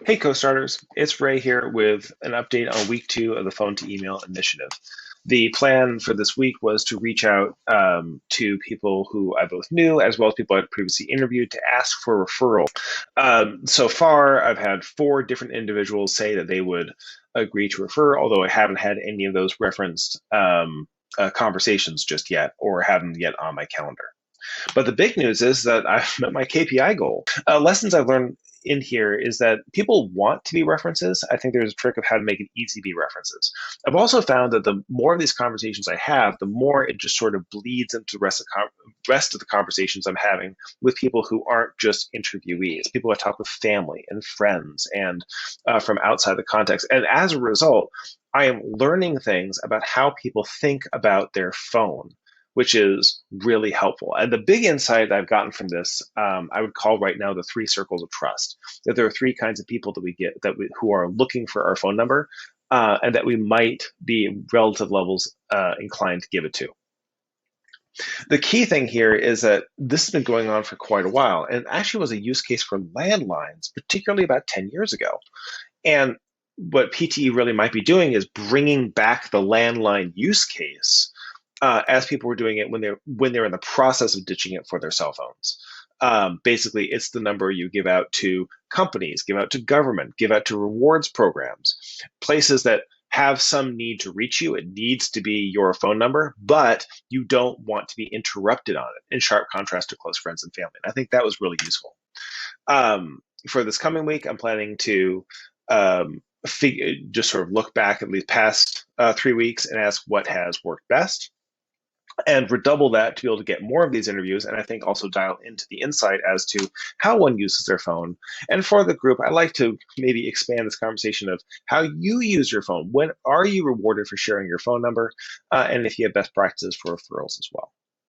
Hey, co-starters, it's Ray here with an update on week 2 of the phone to email initiative. The plan for this week was to reach out to people who I both knew as well as people I'd previously interviewed to ask for referral. So far, I've had 4 different individuals say that they would agree to refer, although I haven't had any of those referenced conversations just yet or have them yet on my calendar. But the big news is that I've met my KPI goal. Lessons I've learned in here is that people want to be references. I think there's a trick of how to make it easy to be references. I've also found that the more of these conversations I have, the more it just sort of bleeds into the rest of the conversations I'm having with people who aren't just interviewees, people I talk with family and friends and from outside the context. And as a result, I am learning things about how people think about their phone, which is really helpful. And the big insight I've gotten from this, I would call right now the 3 circles of trust. That there are 3 kinds of people that we get who are looking for our phone number, and that we might be relative levels inclined to give it to. The key thing here is that this has been going on for quite a while, and it actually was a use case for landlines, particularly about 10 years ago. And what PTE really might be doing is bringing back the landline use case as people were doing it when they're in the process of ditching it for their cell phones. Basically, it's the number you give out to companies, give out to government, give out to rewards programs, places that have some need to reach you. It needs to be your phone number, but you don't want to be interrupted on it, in sharp contrast to close friends and family. And I think that was really useful. For this coming week, I'm planning to just sort of look back at the past 3 weeks and ask what has worked best and redouble that to be able to get more of these interviews, and I think also dial into the insight as to how one uses their phone. And for the group, I like to maybe expand this conversation of how you use your phone. When are you rewarded for sharing your phone number? And if you have best practices for referrals as well.